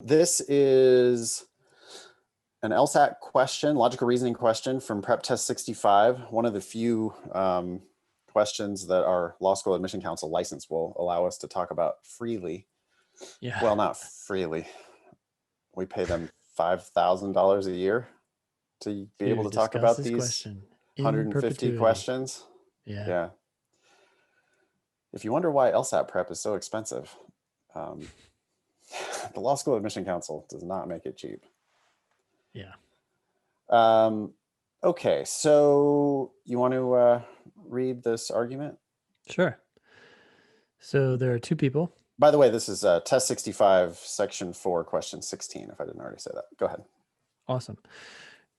This is an LSAT question, logical reasoning question from Prep Test 65. One of the few questions that our Law School Admission Council license will allow us to talk about freely. Yeah. Well, not freely. We pay them $5,000 a year to be able to talk about these question 150 questions. Yeah. If you wonder why LSAT prep is so expensive, the Law School Admission Council does not make it cheap. Yeah. Okay, so you want to read this argument? Sure. So there are two people. By the way, this is Test 65, Section 4, Question 16, if I didn't already say that. Go ahead. Awesome.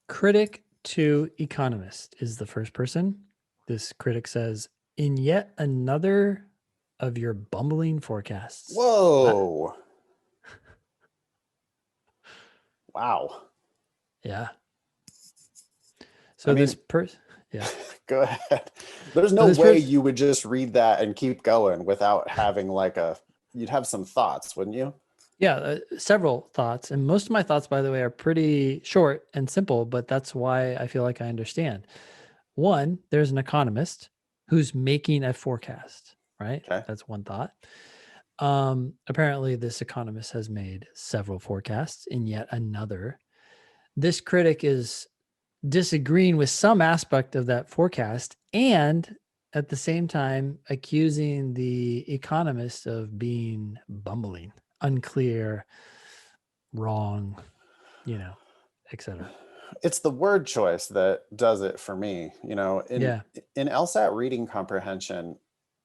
Critic to economist is the first person. This critic says, in yet another of your bumbling forecasts. Whoa. Wow. Yeah. So this person, yeah. Go ahead. There's no way you would just read that and keep going without having you'd have some thoughts, wouldn't you? Yeah, several thoughts. And most of my thoughts, by the way, are pretty short and simple, but that's why I feel like I understand. One, there's an economist who's making a forecast, right? Okay. That's one thought. Apparently, this economist has made several forecasts in yet another. This critic is disagreeing with some aspect of that forecast and at the same time accusing the economist of being bumbling, unclear, wrong, etc. It's the word choice that does it for me. In LSAT reading comprehension,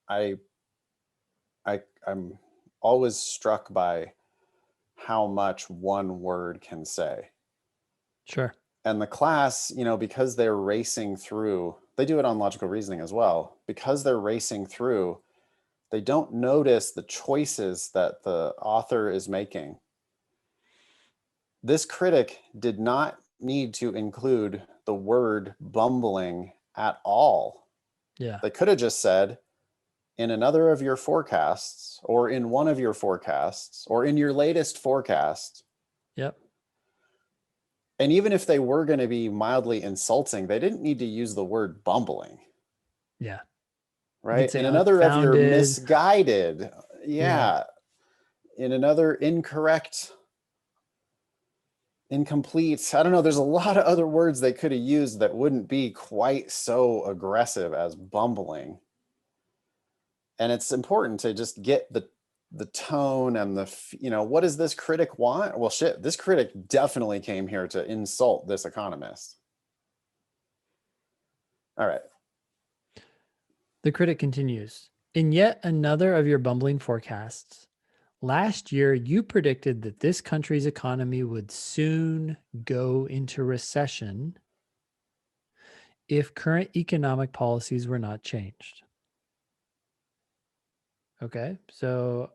I'm always struck by how much one word can say. Sure. And the class, because they're racing through, they do it on logical reasoning as well. Because they're racing through, they don't notice the choices that the author is making. This critic did not need to include the word bumbling at all. Yeah. They could have just said, in another of your forecasts, or in one of your forecasts, or in your latest forecast. Yep. And even if they were going to be mildly insulting, they didn't need to use the word bumbling. Yeah. Right? In another of your misguided. Yeah. In another incorrect, incomplete. I don't know. There's a lot of other words they could have used that wouldn't be quite so aggressive as bumbling. And it's important to just get the tone and what does this critic want? Well, shit, this critic definitely came here to insult this economist. All right. The critic continues, in yet another of your bumbling forecasts, last year you predicted that this country's economy would soon go into recession if current economic policies were not changed. Okay, so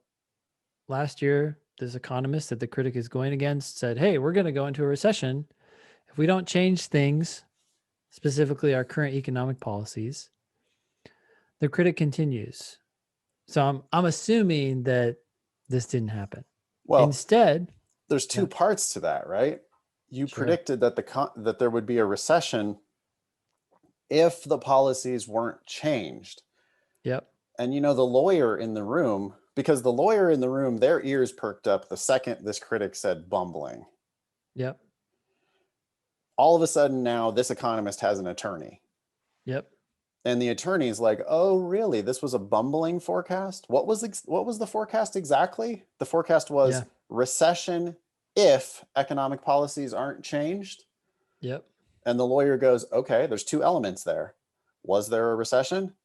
last year, this economist that the critic is going against said, hey, we're going to go into a recession if we don't change things, specifically our current economic policies. The critic continues. So I'm assuming that this didn't happen. Well, instead, there's two parts to that, right? You predicted that that there would be a recession if the policies weren't changed. Yep. And the lawyer in the room, because the lawyer in the room, their ears perked up the second this critic said bumbling. Yep. All of a sudden now this economist has an attorney. Yep. And the attorney's like, oh, really? This was a bumbling forecast? What was the forecast exactly? The forecast was recession if economic policies aren't changed. Yep. And the lawyer goes, okay, there's two elements there. Was there a recession?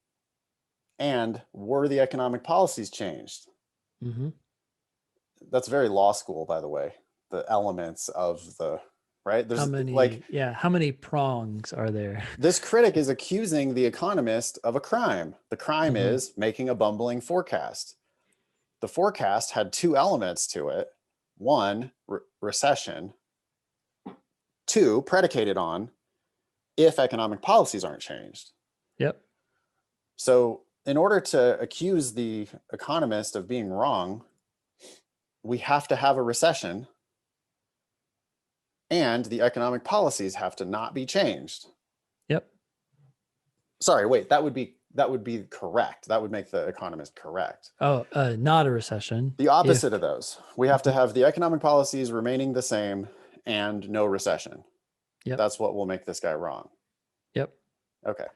And were the economic policies changed? Mm-hmm. That's very law school, by the way, the elements of the, right? There's how many prongs are there? This critic is accusing the economist of a crime. The crime is making a bumbling forecast. The forecast had two elements to it. One, recession. Two, predicated on if economic policies aren't changed. Yep. So in order to accuse the economist of being wrong, we have to have a recession. and the economic policies have to not be changed. Yep. Sorry, wait, that would be correct. That would make the economist correct. Oh, not a recession. The opposite of those. We have to have the economic policies remaining the same and no recession. Yep. That's what will make this guy wrong. Yep. Okay.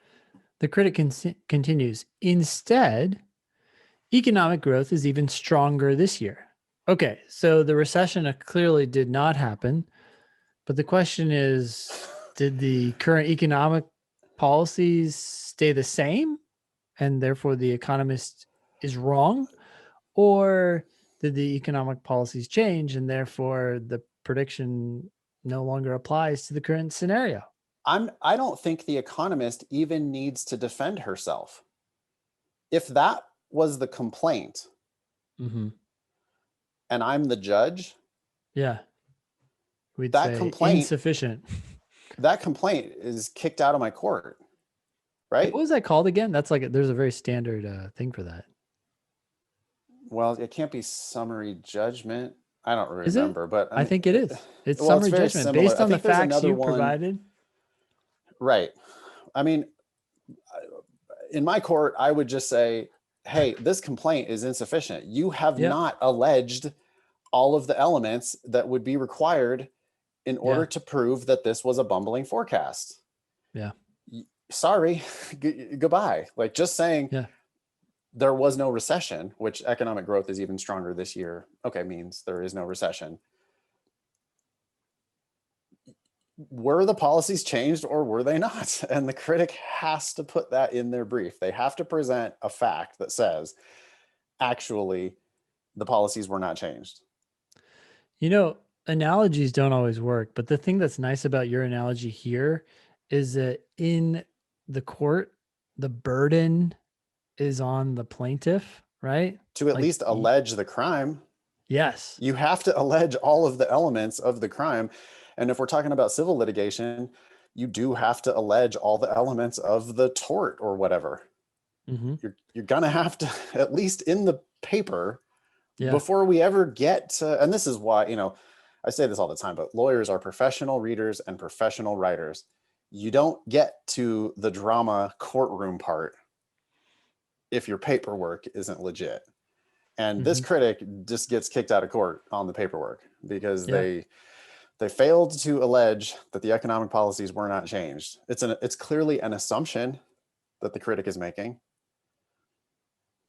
The critic continues. Instead, economic growth is even stronger this year. Okay, so the recession clearly did not happen, but the question is, did the current economic policies stay the same and therefore the economist is wrong? Or did the economic policies change and therefore the prediction no longer applies to the current scenario? I don't think the economist even needs to defend herself. If that was the complaint, Mm-hmm. and I'm the judge, Yeah. We'd that say complaint insufficient. that complaint is kicked out of my court, right? What was that called again? That's like, there's a very standard thing for that. Well, it can't be summary judgment. I don't Is it? remember, but I think it is. It's well, it's summary very judgment similar. based I on the think there's facts another you one. provided. Right. I mean, in my court, I would just say, hey, this complaint is insufficient. You have Yep. not alleged all of the elements that would be required in order to prove that this was a bumbling forecast. Yeah. Sorry, goodbye. Like, just saying Yeah. there was no recession, which economic growth is even stronger this year, okay, means there is no recession. Were the policies changed or were they not? And the critic has to put that in their brief. They have to present a fact that says, actually, the policies were not changed. You know, analogies don't always work, but the thing that's nice about your analogy here is that in the court, the burden is on the plaintiff, right? To at Like, least allege the crime, yes. you have to allege all of the elements of the crime. And if we're talking about civil litigation, you do have to allege all the elements of the tort or whatever. Mm-hmm. You're gonna have to, at least in the paper, Yeah. before we ever get to, and this is why, I say this all the time, but lawyers are professional readers and professional writers. You don't get to the drama courtroom part if your paperwork isn't legit. And this critic just gets kicked out of court on the paperwork because they failed to allege that the economic policies were not changed. It's clearly an assumption that the critic is making.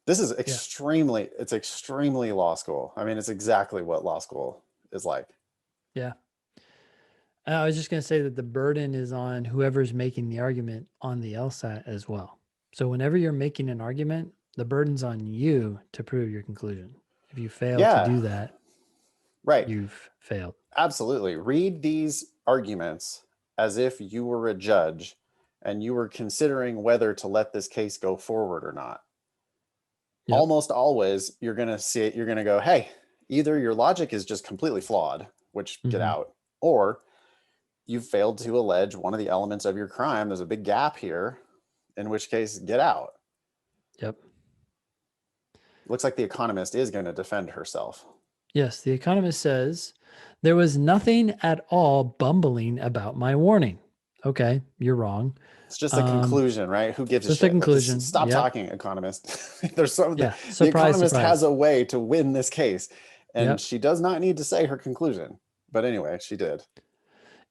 This is extremely law school. I mean, it's exactly what law school is like. Yeah. I was just going to say that the burden is on whoever's making the argument on the LSAT as well. So whenever you're making an argument, the burden's on you to prove your conclusion. If you fail to do that, right, you've failed. Absolutely. Read these arguments as if you were a judge and you were considering whether to let this case go forward or not. Yep. Almost always you're going to see it. You're going to go, hey, either your logic is just completely flawed, which get out, or you've failed to allege one of the elements of your crime. There's a big gap here, in which case get out. Yep. Looks like the economist is going to defend herself. Yes. The economist says there was nothing at all bumbling about my warning. Okay. You're wrong. It's just a conclusion, right? Who gives a shit? Just a conclusion. Stop talking, economist. There's something. Surprise, the economist surprise. has a way to win this case, and she does not need to say her conclusion. But anyway, she did.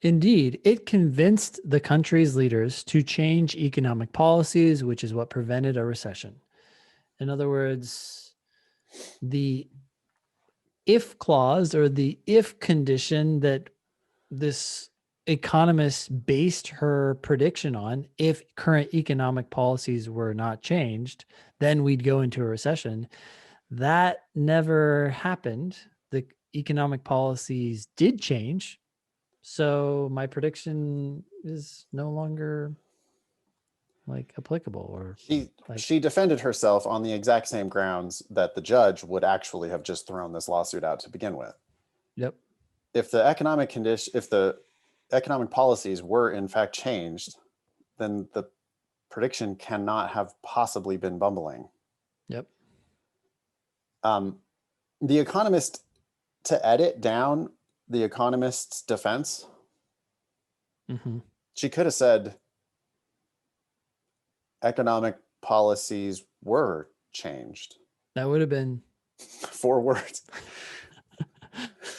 Indeed, it convinced the country's leaders to change economic policies, which is what prevented a recession. In other words, the if clause or the if condition that this economist based her prediction on, if current economic policies were not changed, then we'd go into a recession. That never happened. The economic policies did change. So my prediction is no longer like applicable, or she defended herself on the exact same grounds that the judge would actually have just thrown this lawsuit out to begin with. Yep. If the economic policies were in fact changed, then the prediction cannot have possibly been bumbling. Yep. The economist, to edit down the economist's defense, Mm-hmm. She could have said economic policies were changed. That would have been 4 words.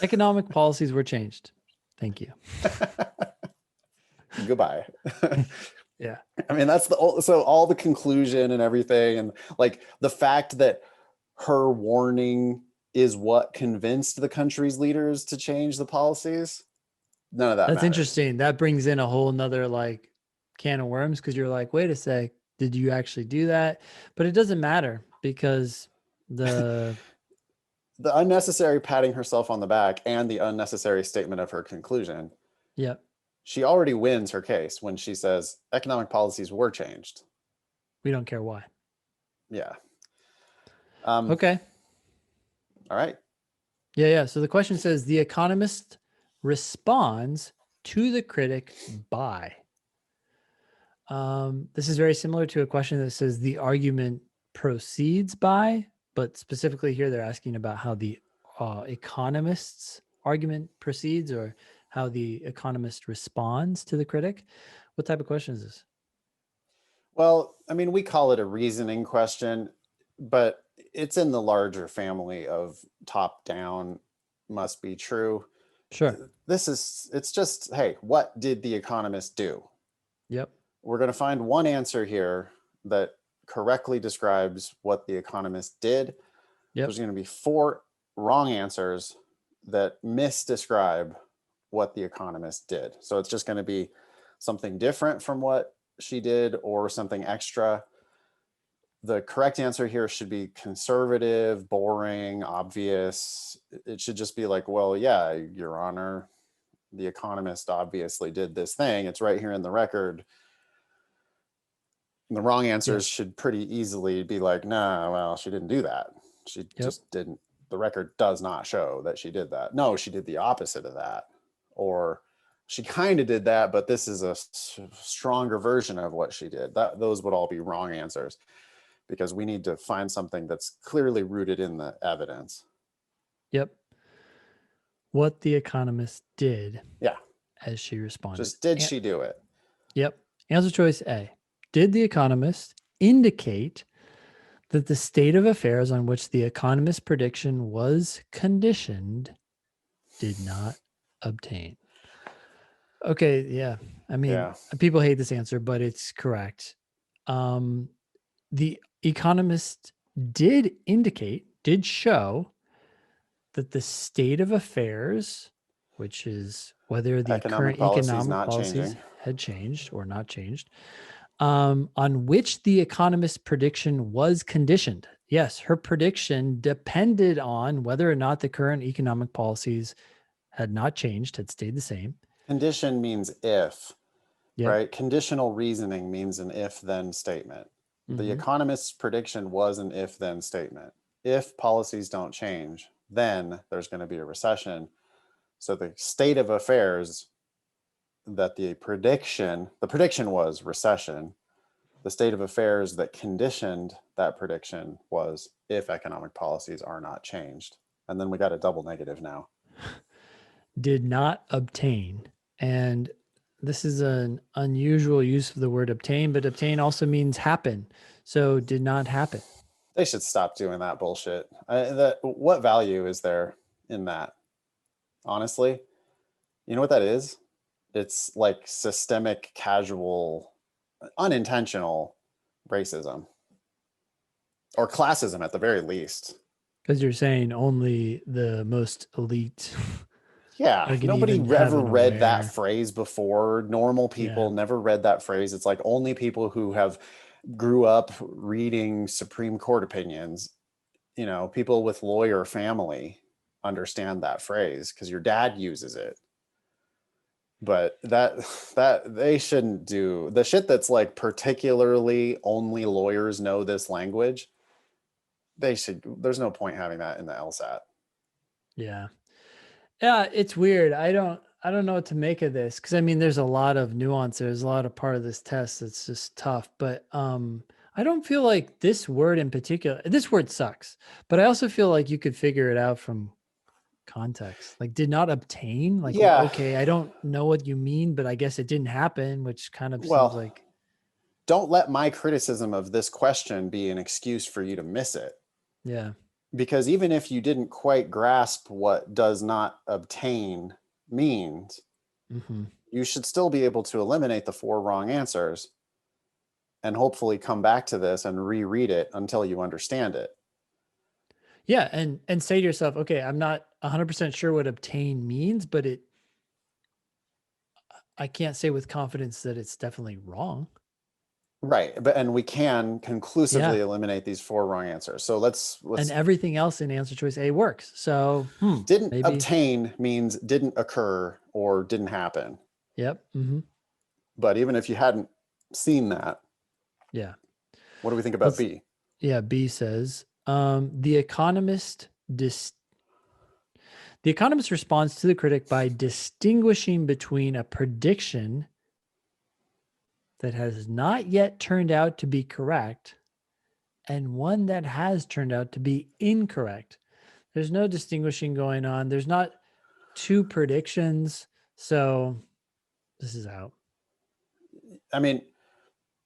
economic policies were changed. Thank you. Goodbye. Yeah. I mean, that's so all the conclusion and everything, and like the fact that her warning is what convinced the country's leaders to change the policies. None of that That's matters. interesting. That brings in a whole nother like can of worms because you're like, wait a sec, did you actually do that? But it doesn't matter because the The unnecessary patting herself on the back and the unnecessary statement of her conclusion, yep, she already wins her case when she says economic policies were changed. we don't care why. Yeah. Okay. All right. Yeah. So the question says the economist responds to the critic by. This is very similar to a question that says the argument proceeds by, but specifically here they're asking about how the economist's argument proceeds or how the economist responds to the critic. What type of question is this? Well, I mean, we call it a reasoning question, but it's in the larger family of top down must be true. Sure. It's just, hey, what did the economist do? Yep. We're going to find one answer here that correctly describes what the economist did. Yep. There's going to be 4 wrong answers that misdescribe what the economist did. So it's just going to be something different from what she did or something extra. The correct answer here should be conservative, boring, obvious. It should just be like, well, yeah, Your Honor, the economist obviously did this thing. It's right here in the record. And the wrong answers should pretty easily be like, nah, well, she didn't do that. She just didn't. The record does not show that she did that. No, she did the opposite of that. Or she kind of did that, but this is a stronger version of what she did. Those would all be wrong answers because we need to find something that's clearly rooted in the evidence. Yep. What the economist did. Yeah. As she responded. Just did she do it? Yep. Answer choice A. Did the economist indicate that the state of affairs on which the economist's prediction was conditioned did not obtain? Okay, yeah. I mean, people hate this answer, but it's correct. The economist did show that the state of affairs, which is whether the current economic policies had changed or not changed, on which the economist's prediction was conditioned. Yes, her prediction depended on whether or not the current economic policies had not changed, had stayed the same. Condition means if, right? Conditional reasoning means an if-then statement. The economist's prediction was an if-then statement. If policies don't change, then there's going to be a recession. So the state of affairs that the prediction was recession. The state of affairs that conditioned that prediction was if economic policies are not changed. And then we got a double negative now. Did not obtain. And this is an unusual use of the word obtain, but obtain also means happen. So did not happen. They should stop doing that bullshit. What value is there in that? Honestly, you know what that is? It's like systemic, casual, unintentional racism or classism at the very least. Because you're saying only the most elite. Yeah, nobody ever read that phrase before. Normal people never read that phrase. It's like only people who have grew up reading Supreme Court opinions, people with lawyer family understand that phrase because your dad uses it. But that they shouldn't do the shit that's like particularly only lawyers know this language. There's no point having that in the LSAT. Yeah. Yeah, it's weird. I don't know what to make of this because I mean there's a lot of nuance. There's a lot of part of this test that's just tough. But I don't feel like this word in particular, this word sucks, but I also feel like you could figure it out from context? Like did not obtain? Like, well, Yeah. okay, I don't know what you mean, but I guess it didn't happen, which kind of seems Well, like, don't let my criticism of this question be an excuse for you to miss it. yeah. Because even if you didn't quite grasp what does not obtain means, Mm-hmm. you should still be able to eliminate the 4 wrong answers and hopefully come back to this and reread it until you understand it. Yeah, and say to yourself, okay, I'm not 100% sure what obtain means, but I can't say with confidence that it's definitely wrong. Right. And we can Yeah. conclusively eliminate these 4 wrong answers. So let's And everything else in answer choice A works. So, didn't maybe. obtain means didn't occur or didn't happen. Yep. Mm-hmm. But even if you hadn't seen that, Yeah. what do we think about Let's. B? Yeah. B says, the economist the economist responds to the critic by distinguishing between a prediction that has not yet turned out to be correct and one that has turned out to be incorrect. There's no distinguishing going on. There's not 2 predictions. So this is out. I mean,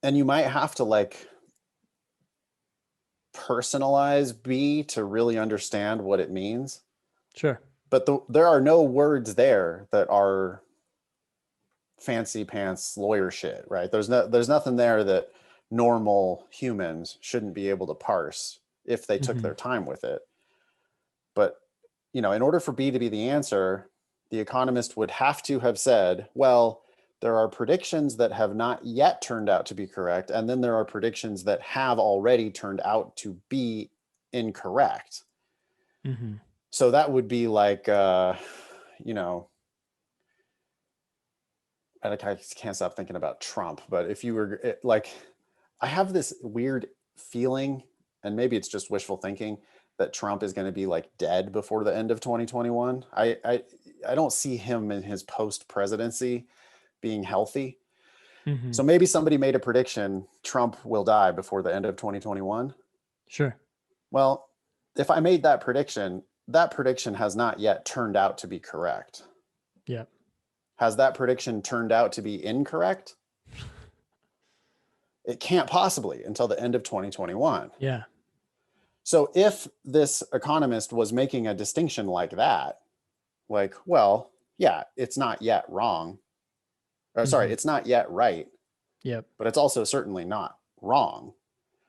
and you might have to like personalize B to really understand what it means. Sure. But there are no words there that are fancy pants lawyer shit, right? There's nothing there that normal humans shouldn't be able to parse if they took Mm-hmm. their time with it. But, in order for B to be the answer, the economist would have to have said, well, there are predictions that have not yet turned out to be correct, and then there are predictions that have already turned out to be incorrect. Mm-hmm. So that would be like, I can't stop thinking about Trump, but if you were like, I have this weird feeling, and maybe it's just wishful thinking, that Trump is going to be like dead before the end of 2021. I don't see him in his post presidency being healthy. Mm-hmm. So maybe somebody made a prediction Trump will die before the end of 2021. Sure. Well, if I made that prediction has not yet turned out to be correct. Yep. Has that prediction turned out to be incorrect? It can't possibly until the end of 2021. Yeah. So if this economist was making a distinction like that, like, well, yeah, it's not yet wrong. Or sorry, Mm-hmm. it's not yet right, Yep. but it's also certainly not wrong.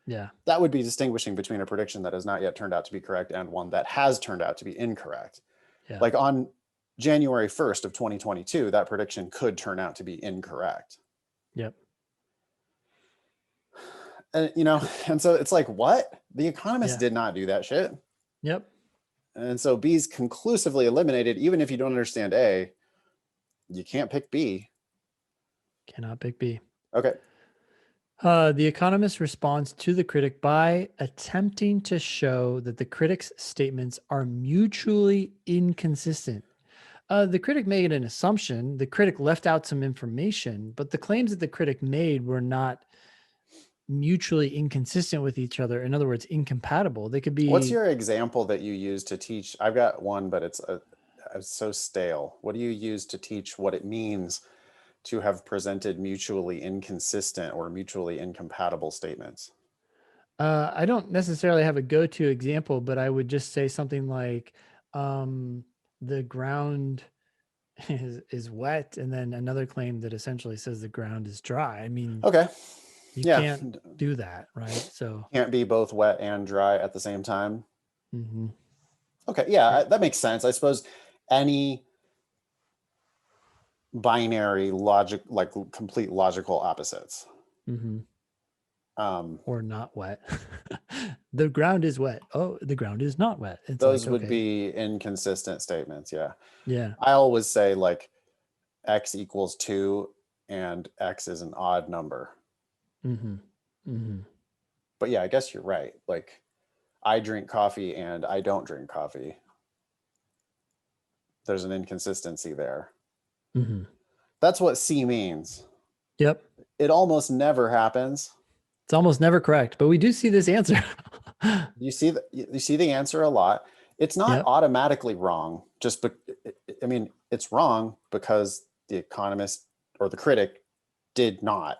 Yeah. That would be distinguishing between a prediction that has not yet turned out to be correct and one that has turned out to be incorrect. Yeah. Like on January 1st of 2022, that prediction could turn out to be incorrect. Yep. And, and so it's like, what? The economist did not do that shit. Yep. And so B's conclusively eliminated. Even if you don't understand A, you can't pick B. Cannot pick B. Okay. The economist responds to the critic by attempting to show that the critic's statements are mutually inconsistent. The critic made an assumption. The critic left out some information, but the claims that the critic made were not mutually inconsistent with each other. In other words, incompatible. They could be. What's your example that you use to teach? I've got one, but it's so stale. What do you use to teach what it means to have presented mutually inconsistent or mutually incompatible statements? I don't necessarily have a go-to example, but I would just say something like, the ground is wet, and then another claim that essentially says the ground is dry. I mean, Okay. you Yeah. can't do that, right? So Can't be both wet and dry at the same time. mm-hmm. Okay. Yeah, that makes sense. I suppose any binary logic, like complete logical opposites. Mm-hmm. Or not wet. The ground is wet. Oh, the ground is not wet. It's those like, would okay. be inconsistent statements. Yeah. Yeah. I always say like X equals 2 and X is an odd number. Mm-hmm. Mm-hmm. But yeah, I guess you're right. Like I drink coffee and I don't drink coffee. There's an inconsistency there. Mm-hmm. That's what C means. Yep. It almost never happens. It's almost never correct, but we do see this answer. You see the answer a lot. It's not Yep. automatically wrong. I mean, it's wrong because the economist or the critic did not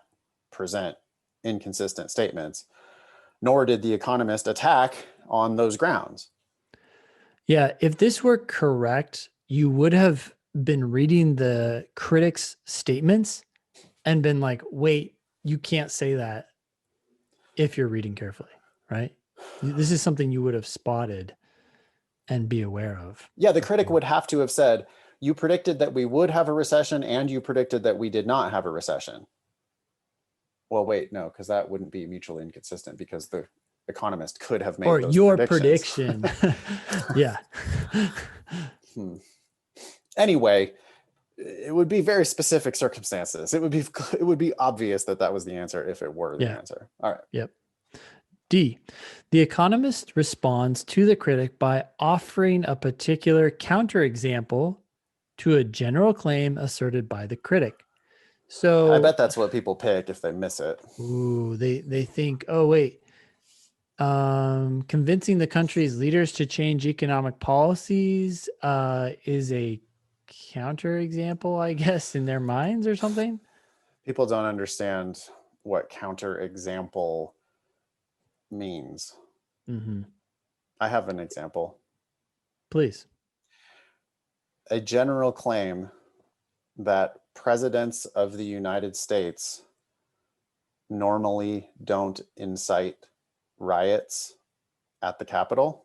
present inconsistent statements, nor did the economist attack on those grounds. Yeah. If this were correct, you would have been reading the critic's statements and been like, wait, you can't say that if you're reading carefully, right? This is something you would have spotted and be aware of. Yeah, the critic would have to have said, you predicted that we would have a recession and you predicted that we did not have a recession. Well, wait, no, because that wouldn't be mutually inconsistent because the economist could have made Or those your predictions. prediction. Yeah. Anyway, it would be very specific circumstances. It would be obvious that that was the answer if it were the Yeah. answer. All right. Yep. D, the economist responds to the critic by offering a particular counterexample to a general claim asserted by the critic. So I bet that's what people pick if they miss it. they think, oh wait, convincing the country's leaders to change economic policies is a counterexample, I guess, in their minds or something. People don't understand what counterexample means. Mm-hmm. I have an example. Please. A general claim that presidents of the United States normally don't incite riots at the Capitol,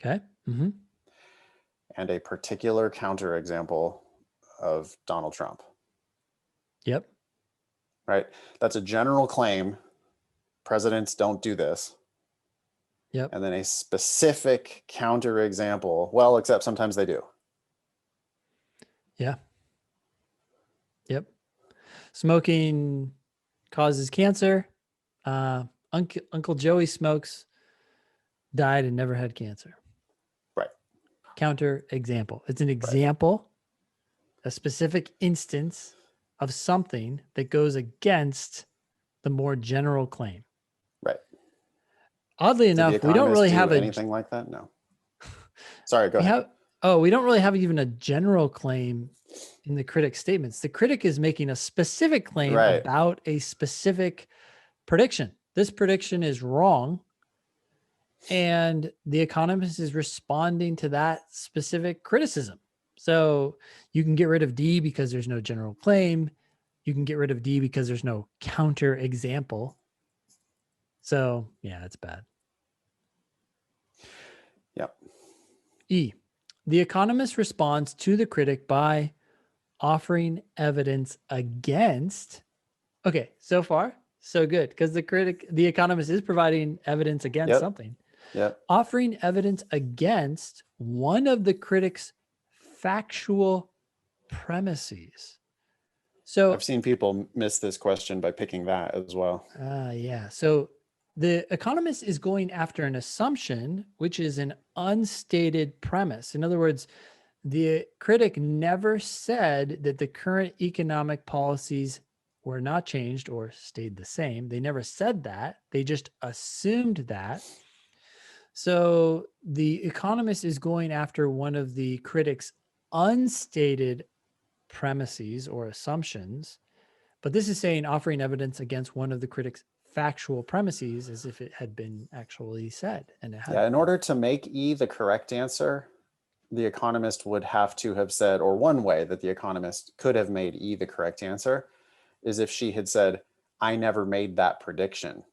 Okay. Mm-hmm. and a particular counterexample of Donald Trump. Yep. Right? That's a general claim. Presidents don't do this. Yep. And then a specific counterexample. Well, except sometimes they do. Yeah. Yep. Smoking causes cancer. Uncle Joey smokes, died and never had cancer. Right. Counter example. It's an example, a specific instance of something that goes against the more general claim. Right. Oddly enough, we don't really have anything like that. No. Sorry, go ahead. We don't really have even a general claim in the critic's statements. The critic is making a specific claim about a specific prediction. This prediction is wrong. And the economist is responding to that specific criticism. So you can get rid of D because there's no general claim. You can get rid of D because there's no counter example. So yeah, it's bad. Yep. E, the economist responds to the critic by offering evidence against. Okay, so far, so good. Because the economist is providing evidence against something. Yep. Offering evidence against one of the critic's factual premises. So I've seen people miss this question by picking that as well. Yeah. So the economist is going after an assumption, which is an unstated premise. In other words, the critic never said that the current economic policies were not changed or stayed the same. They never said that. They just assumed that. So the economist is going after one of the critic's unstated premises or assumptions, but this is saying offering evidence against one of the critic's factual premises as if it had been actually said. And it had. Yeah, in order to make E the correct answer, the economist would have to have said, or one way that the economist could have made E the correct answer is if she had said, I never made that prediction.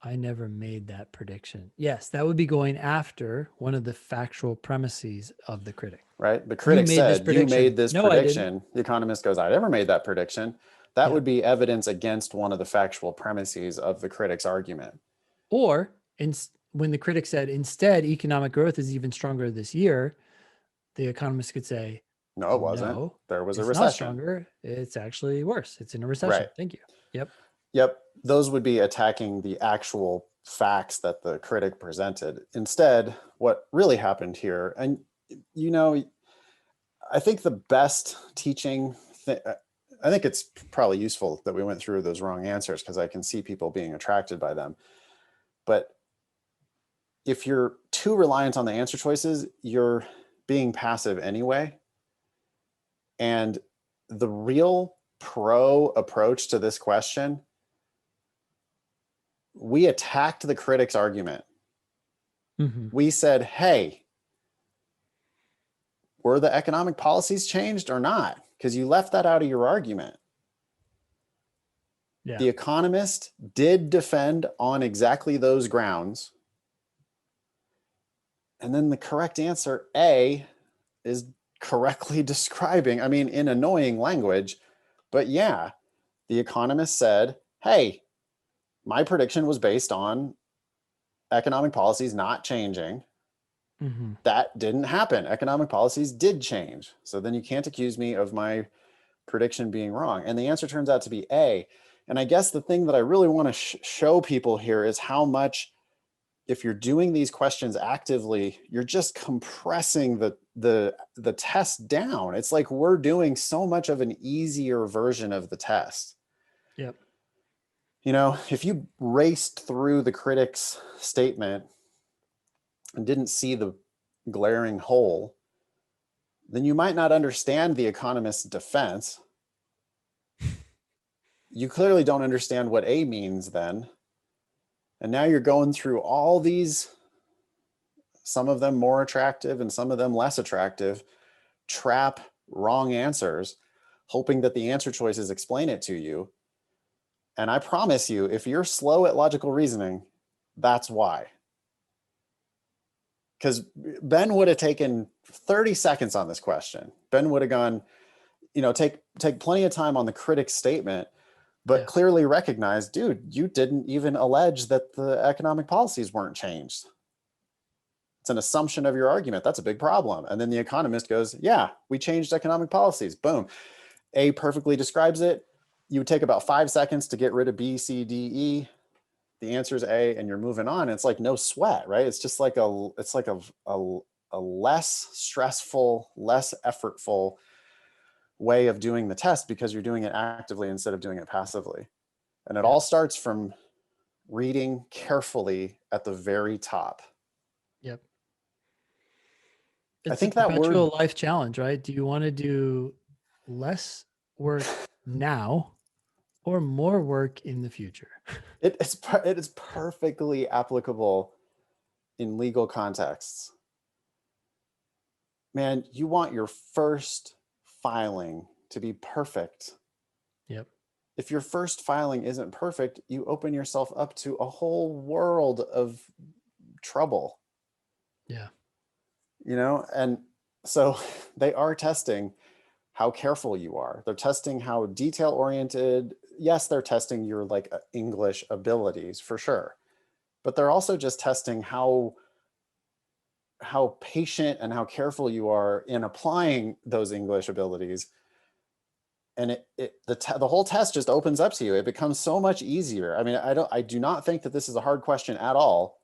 I never made that prediction. Yes, that would be going after one of the factual premises of the critic. Right? The critic said, you made this No, prediction. The economist goes, I never made that prediction. That Yeah. would be evidence against one of the factual premises of the critic's argument. Or when the critic said, instead, economic growth is even stronger this year, the economist could say, no, it wasn't. No, there was a it's recession. not stronger. It's actually worse. It's in a recession. Right. Thank you. Yep. Yep. Those would be attacking the actual facts that the critic presented. Instead, what really happened here, and you know, I think the best teaching, I think it's probably useful that we went through those wrong answers because I can see people being attracted by them. But if you're too reliant on the answer choices, you're being passive anyway. And the real pro approach to this question, we attacked the critic's argument. Mm-hmm. We said, hey, were the economic policies changed or not? Because you left that out of your argument. Yeah. The economist did defend on exactly those grounds. And then the correct answer, A, is correctly describing, I mean, in annoying language, but yeah, the economist said, hey, my prediction was based on economic policies not changing. Mm-hmm. That didn't happen. Economic policies did change. So then you can't accuse me of my prediction being wrong. And the answer turns out to be A. And I guess the thing that I really want to show people here is how much, if you're doing these questions actively, you're just compressing the test down. It's like we're doing so much of an easier version of the test. Yep. You know, if you raced through the critic's statement and didn't see the glaring hole, then you might not understand the economist's defense. You clearly don't understand what A means then. And now you're going through all these, some of them more attractive and some of them less attractive, trap wrong answers, hoping that the answer choices explain it to you. And I promise you, if you're slow at logical reasoning, that's why. Because Ben would have taken 30 seconds on this question. Ben would have gone, you know, take plenty of time on the critic's statement, but clearly recognized, dude, you didn't even allege that the economic policies weren't changed. It's an assumption of your argument. That's a big problem. And then the economist goes, yeah, we changed economic policies. Boom. A perfectly describes it. You would take about 5 seconds to get rid of B, C, D, E. The answer is A, and you're moving on. It's like no sweat, right? It's just like a less stressful, less effortful way of doing the test because you're doing it actively instead of doing it passively. And it all starts from reading carefully at the very top. Yep. I It's a think that perpetual word, life challenge, right? Do you want to do less work now or more work in the future? it is perfectly applicable in legal contexts. Man, you want your first filing to be perfect. Yep. If your first filing isn't perfect, you open yourself up to a whole world of trouble. Yeah. You know, and so they are testing how careful you are. They're testing how detail oriented. Yes, they're testing your like English abilities for sure, but they're also just testing how patient and how careful you are in applying those English abilities. And the whole test just opens up to you. It becomes so much easier. I mean, I do not think that this is a hard question at all.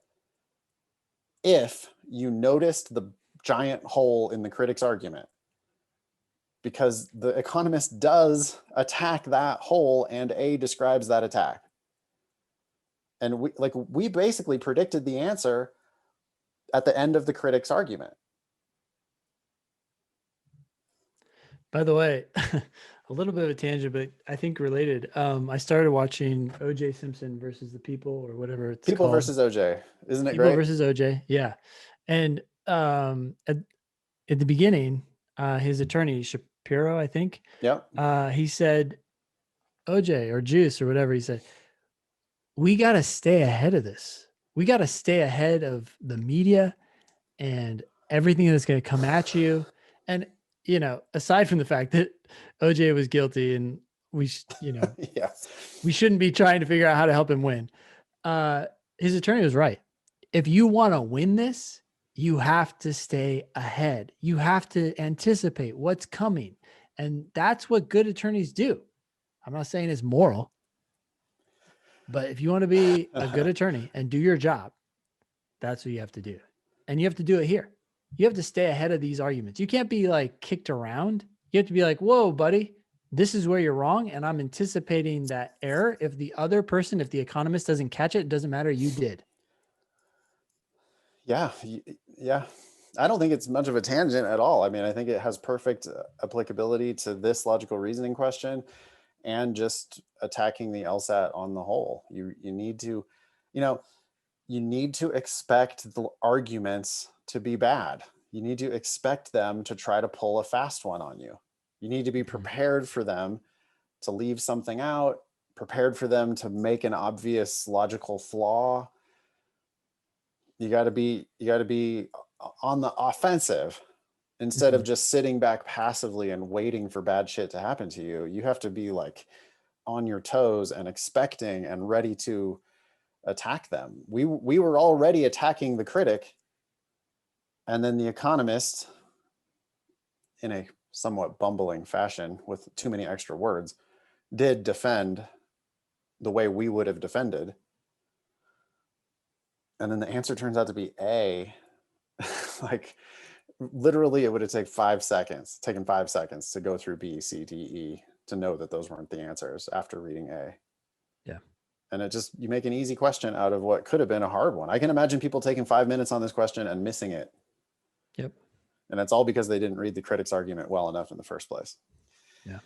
If you noticed the giant hole in the critic's argument, because the economist does attack that hole and A describes that attack. And we basically predicted the answer at the end of the critic's argument. By the way, a little bit of a tangent, but I think related. I started watching O.J. Simpson versus the People, or whatever it's People called. versus OJ. Isn't it People great? versus O.J. Yeah, and at the beginning, his attorney Shapiro, I think, Yep. he said, OJ or Juice or whatever, he said, we got to stay ahead of this. We got to stay ahead of the media and everything that's going to come at you. And, you know, aside from the fact that OJ was guilty and we, Yeah. we shouldn't be trying to figure out how to help him win. His attorney was right. If you want to win this, you have to stay ahead. You have to anticipate what's coming. And that's what good attorneys do. I'm not saying it's moral, but if you want to be a good attorney and do your job, that's what you have to do. And you have to do it here. You have to stay ahead of these arguments. You can't be like kicked around. You have to be like, whoa, buddy, this is where you're wrong. And I'm anticipating that error. If the other person, if the economist doesn't catch it, it doesn't matter. You did. Yeah. Yeah. I don't think it's much of a tangent at all. I mean, I think it has perfect applicability to this logical reasoning question and just attacking the LSAT on the whole. You need to, you know, you need to expect the arguments to be bad. You need to expect them to try to pull a fast one on you. You need to be Mhm. prepared for them to leave something out, prepared for them to make an obvious logical flaw. You got to be on the offensive instead of Mhm. just sitting back passively and waiting for bad shit to happen to you. You have to be like on your toes and expecting and ready to attack them. We were already attacking the critic, and then the economist, in a somewhat bumbling fashion with too many extra words, did defend the way we would have defended. And then the answer turns out to be A. Like literally, it would have taken 5 seconds to go through B, C, D, E to know that those weren't the answers after reading A. Yeah. And you make an easy question out of what could have been a hard one. I can imagine people taking 5 minutes on this question and missing it. Yep. And that's all because they didn't read the critic's argument well enough in the first place. Yeah.